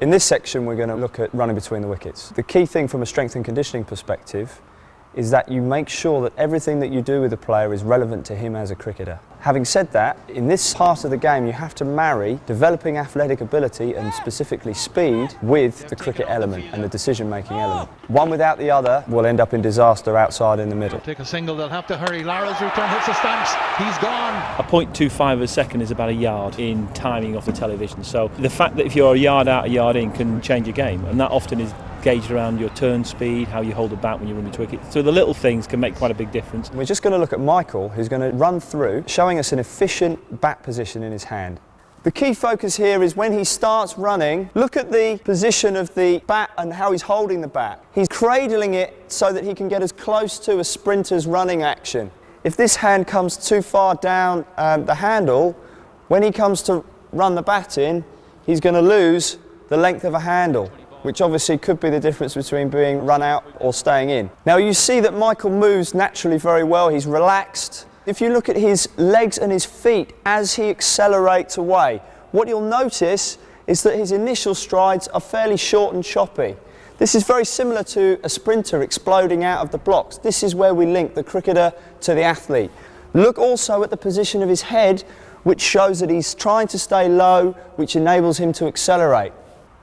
In this section we're going to look at running between the wickets. The key thing from a strength and conditioning perspective is that you make sure that everything that you do with a player is relevant to him as a cricketer. Having said that, in this part of the game you have to marry developing athletic ability and specifically speed with the cricket element and the decision-making element. One without the other will end up in disaster outside in the middle. Take a single, they'll have to hurry. Lara's return hits the stumps, he's gone. A 0.25 of a second is about a yard in timing off the television, so the fact that if you're a yard out, a yard in can change a game, and that often is gauged around your turn speed, how you hold the bat when you run between wickets. So the little things can make quite a big difference. We're just going to look at Michael, who's going to run through, showing us an efficient bat position in his hand. The key focus here is when he starts running, look at the position of the bat and how he's holding the bat. He's cradling it so that he can get as close to a sprinter's running action. If this hand comes too far down the handle, when he comes to run the bat in, he's going to lose the length of a handle, which obviously could be the difference between being run out or staying in. Now you see that Michael moves naturally very well, he's relaxed. If you look at his legs and his feet as he accelerates away, what you'll notice is that his initial strides are fairly short and choppy. This is very similar to a sprinter exploding out of the blocks. This is where we link the cricketer to the athlete. Look also at the position of his head, which shows that he's trying to stay low, which enables him to accelerate.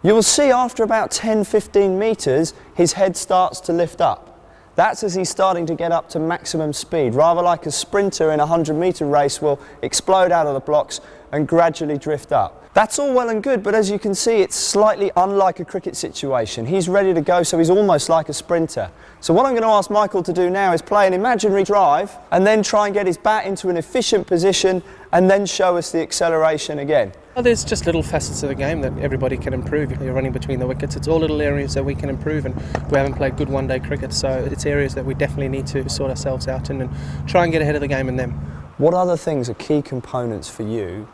You will see after about 10-15 metres, his head starts to lift up. That's as he's starting to get up to maximum speed, rather like a sprinter in a 100-metre race will explode out of the blocks and gradually drift up. That's all well and good, but as you can see, it's slightly unlike a cricket situation. He's ready to go, so he's almost like a sprinter. So what I'm going to ask Michael to do now is play an imaginary drive and then try and get his bat into an efficient position and then show us the acceleration again. Well, there's just little facets of the game that everybody can improve. If you're running between the wickets, it's all little areas that we can improve, and we haven't played good one-day cricket, so it's areas that we definitely need to sort ourselves out in and try and get ahead of the game in them. What other things are key components for you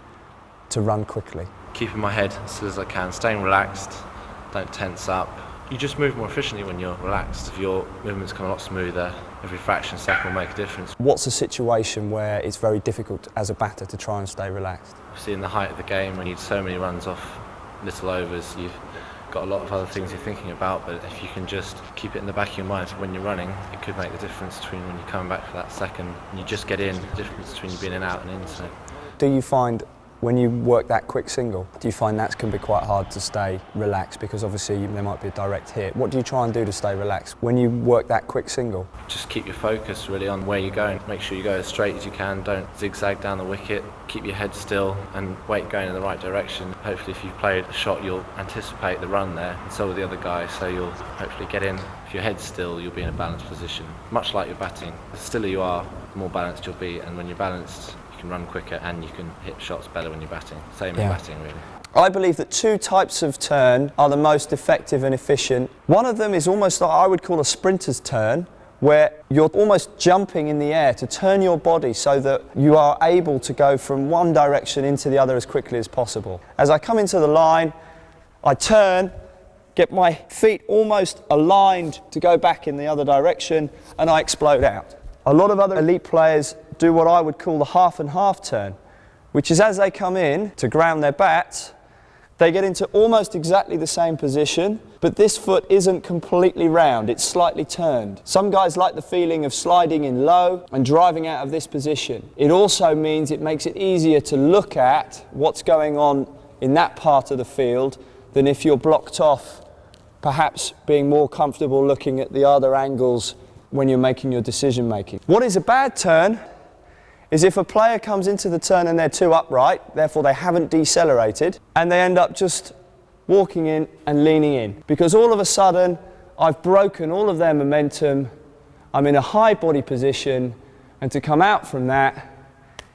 to run quickly? Keeping my head as still as I can, staying relaxed, don't tense up. You just move more efficiently when you're relaxed. If your movements come a lot smoother, every fraction second will make a difference. What's a situation where it's very difficult as a batter to try and stay relaxed? Obviously in the height of the game, when you need so many runs off little overs, you've got a lot of other things you're thinking about, but if you can just keep it in the back of your mind for when you're running, it could make the difference between when you're coming back for that second and you just get in, the difference between you being in, out and in. So. Do you find when you work that quick single, do you find that can be quite hard to stay relaxed because obviously there might be a direct hit? What do you try and do to stay relaxed when you work that quick single? Just keep your focus really on where you're going. Make sure you go as straight as you can, don't zigzag down the wicket, keep your head still and weight going in the right direction. Hopefully if you've played a shot you'll anticipate the run there, and so will the other guy, so you'll hopefully get in. If your head's still, you'll be in a balanced position. Much like your batting, the stiller you are, the more balanced you'll be, and when you're balanced you can run quicker and you can hit shots better when you're batting. Same in batting really. I believe that two types of turn are the most effective and efficient. One of them is almost like I would call a sprinter's turn, where you're almost jumping in the air to turn your body so that you are able to go from one direction into the other as quickly as possible. As I come into the line, I turn, get my feet almost aligned to go back in the other direction, and I explode out. A lot of other elite players do what I would call the half and half turn, which is as they come in to ground their bats, they get into almost exactly the same position, but this foot isn't completely round, it's slightly turned. Some guys like the feeling of sliding in low and driving out of this position. It also means it makes it easier to look at what's going on in that part of the field than if you're blocked off, perhaps being more comfortable looking at the other angles when you're making your decision making. What is a bad turn is if a player comes into the turn and they're too upright, therefore they haven't decelerated, and they end up just walking in and leaning in. Because all of a sudden, I've broken all of their momentum, I'm in a high body position, and to come out from that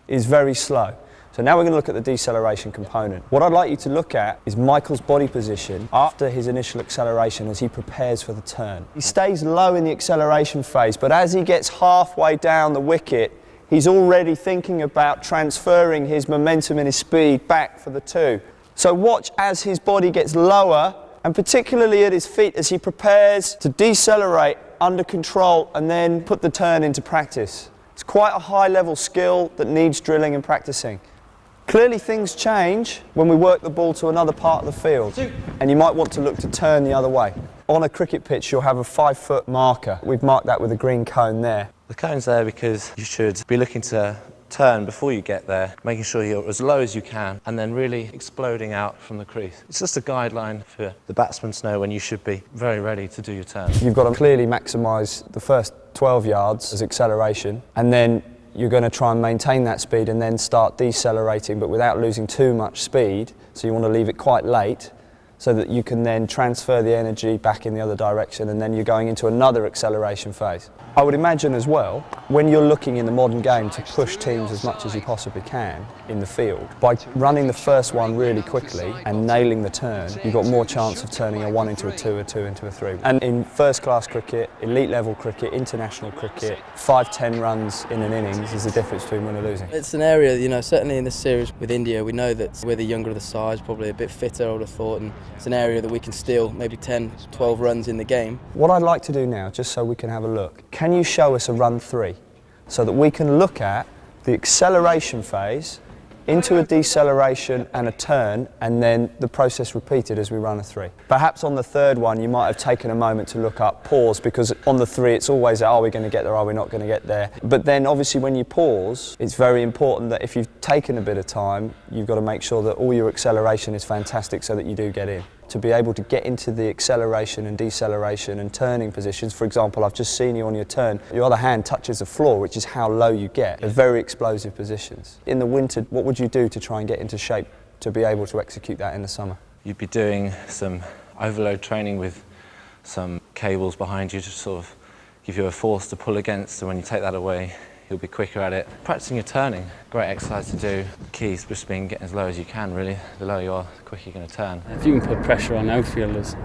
is very slow. So now we're going to look at the deceleration component. What I'd like you to look at is Michael's body position after his initial acceleration as he prepares for the turn. He stays low in the acceleration phase, but as he gets halfway down the wicket, he's already thinking about transferring his momentum and his speed back for the two. So watch as his body gets lower, and particularly at his feet as he prepares to decelerate under control and then put the turn into practice. It's quite a high level skill that needs drilling and practicing. Clearly things change when we work the ball to another part of the field, and you might want to look to turn the other way. On a cricket pitch you'll have a 5-foot marker. We've marked that with a green cone there. The cone's there because you should be looking to turn before you get there, making sure you're as low as you can, and then really exploding out from the crease. It's just a guideline for the batsman to know when you should be very ready to do your turn. You've got to clearly maximise the first 12 yards as acceleration, and then you're going to try and maintain that speed and then start decelerating, but without losing too much speed. So you want to leave it quite late so that you can then transfer the energy back in the other direction, and then you're going into another acceleration phase. I would imagine as well, when you're looking in the modern game to push teams as much as you possibly can in the field, by running the first one really quickly and nailing the turn, you've got more chance of turning a 1 into a 2, a 2 into a 3. And in first class cricket, elite level cricket, international cricket, 5-10 runs in an innings is the difference between winning or losing. It's an area, you know, certainly in this series with India, we know that we're the younger of the sides, probably a bit fitter, I would have thought, and it's an area that we can steal maybe 10, 12 runs in the game. What I'd like to do now, just so we can have a look, can you show us a run 3 so that we can look at the acceleration phase into a deceleration and a turn, and then the process repeated as we run a 3. Perhaps on the third one you might have taken a moment to look up, pause, because on the 3 it's always, are we going to get there, are we not going to get there? But then obviously when you pause, it's very important that if you've taken a bit of time, you've got to make sure that all your acceleration is fantastic so that you do get in. To be able to get into the acceleration and deceleration and turning positions. For example, I've just seen you on your turn, your other hand touches the floor, which is how low you get. They're very explosive positions. In the winter, what would you do to try and get into shape to be able to execute that in the summer? You'd be doing some overload training with some cables behind you to sort of give you a force to pull against, so when you take that away, you'll be quicker at it. Practicing your turning, great exercise to do. The key is just being getting as low as you can, really. The lower you are, the quicker you're going to turn. If you can put pressure on outfielders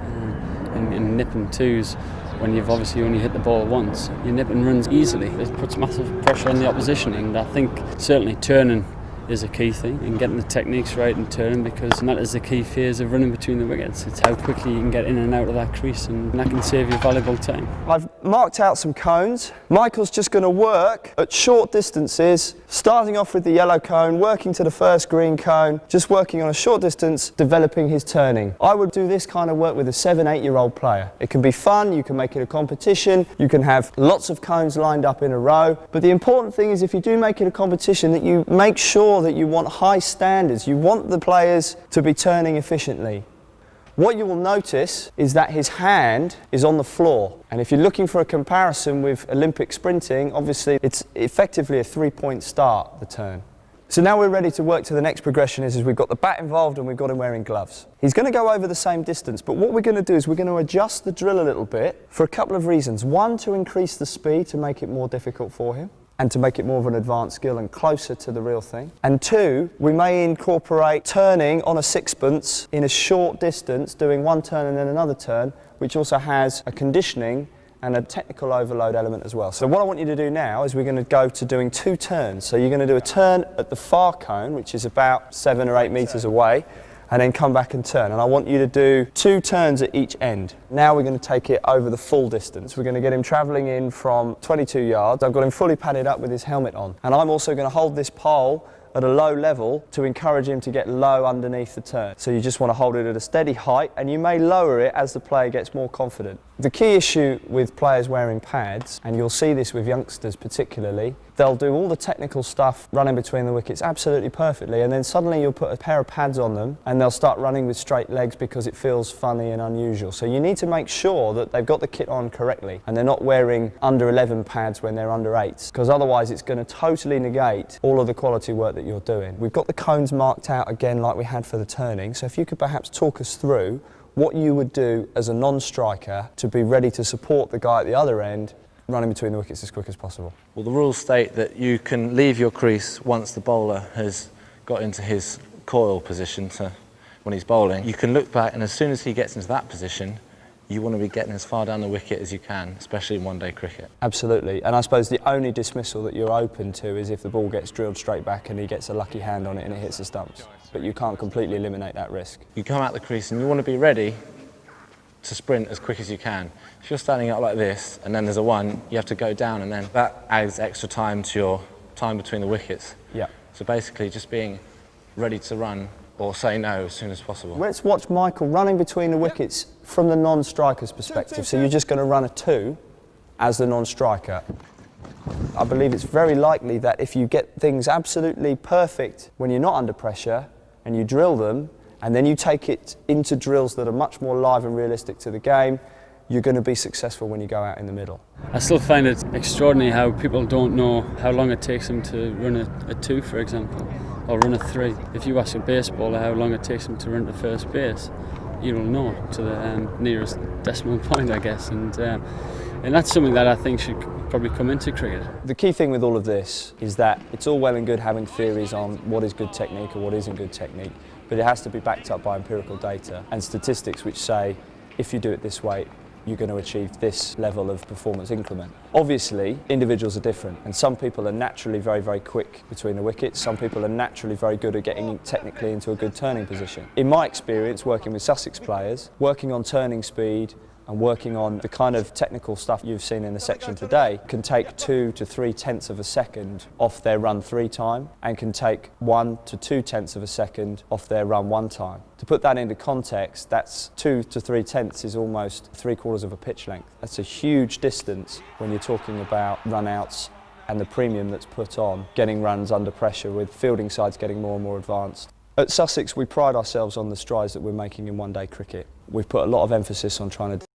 in nipping twos, when you've obviously only hit the ball once, your nipping runs easily. It puts massive pressure on the opposition, and I think certainly turning is a key thing, and getting the techniques right and turning, because that is the key phase of running between the wickets. It's how quickly you can get in and out of that crease, and that can save you valuable time. I've marked out some cones. Michael's just going to work at short distances, starting off with the yellow cone, working to the first green cone, just working on a short distance, developing his turning. I would do this kind of work with a 7-8-year-old player. It can be fun, you can make it a competition, you can have lots of cones lined up in a row, but the important thing is if you do make it a competition that you make sure that you want high standards. You want the players to be turning efficiently. What you will notice is that his hand is on the floor, and if you're looking for a comparison with Olympic sprinting, obviously it's effectively a 3-point start, the turn. So now we're ready to work to the next progression is we've got the bat involved and we've got him wearing gloves. He's going to go over the same distance, but what we're going to do is we're going to adjust the drill a little bit for a couple of reasons. One, to increase the speed to make it more difficult for him, and to make it more of an advanced skill and closer to the real thing. And two, we may incorporate turning on a sixpence in a short distance, doing one turn and then another turn, which also has a conditioning and a technical overload element as well. So what I want you to do now is we're going to go to doing 2 turns. So you're going to do a turn at the far cone, which is about 7 or 8 metres away, and then come back and turn. And I want you to do 2 turns at each end. Now we're going to take it over the full distance. We're going to get him travelling in from 22 yards. I've got him fully padded up with his helmet on. And I'm also going to hold this pole at a low level to encourage him to get low underneath the turn. So you just want to hold it at a steady height, and you may lower it as the player gets more confident. The key issue with players wearing pads, and you'll see this with youngsters particularly, they'll do all the technical stuff running between the wickets absolutely perfectly, and then suddenly you'll put a pair of pads on them and they'll start running with straight legs because it feels funny and unusual. So you need to make sure that they've got the kit on correctly and they're not wearing under 11 pads when they're under 8s, because otherwise it's going to totally negate all of the quality work that you're doing. We've got the cones marked out again like we had for the turning, so if you could perhaps talk us through what you would do as a non-striker to be ready to support the guy at the other end running between the wickets as quick as possible. Well, the rules state that you can leave your crease once the bowler has got into his coil position, so when he's bowling. You can look back, and as soon as he gets into that position, you want to be getting as far down the wicket as you can, especially in one-day cricket. Absolutely, and I suppose the only dismissal that you're open to is if the ball gets drilled straight back and he gets a lucky hand on it and it hits the stumps. But you can't completely eliminate that risk. You come out the crease and you want to be ready to sprint as quick as you can. If you're standing up like this and then there's a 1, you have to go down, and then that adds extra time to your time between the wickets. Yeah. So basically just being ready to run or say no as soon as possible. Let's watch Michael running between the wickets from the non-striker's perspective. So you're just going to run a 2 as the non-striker. I believe it's very likely that if you get things absolutely perfect when you're not under pressure and you drill them, and then you take it into drills that are much more live and realistic to the game, you're going to be successful when you go out in the middle. I still find it extraordinary how people don't know how long it takes them to run a 2, for example, or run a 3. If you ask a baseballer how long it takes them to run to first base, you'll know to the nearest decimal point, I guess, and that's something that I think should probably come into cricket. The key thing with all of this is that it's all well and good having theories on what is good technique or what isn't good technique, but it has to be backed up by empirical data and statistics which say if you do it this way, you're going to achieve this level of performance increment. Obviously, individuals are different, and some people are naturally very, very quick between the wickets. Some people are naturally very good at getting technically into a good turning position. In my experience, working with Sussex players, working on turning speed and working on the kind of technical stuff you've seen in the section today can take 2 to 3 tenths of a second off their run 3 time and can take 1 to 2 tenths of a second off their run 1 time. To put that into context, that's 2 to 3 tenths is almost 3/4 of a pitch length. That's a huge distance when you're talking about run-outs and the premium that's put on getting runs under pressure, with fielding sides getting more and more advanced. At Sussex, we pride ourselves on the strides that we're making in one-day cricket. We've put a lot of emphasis on trying to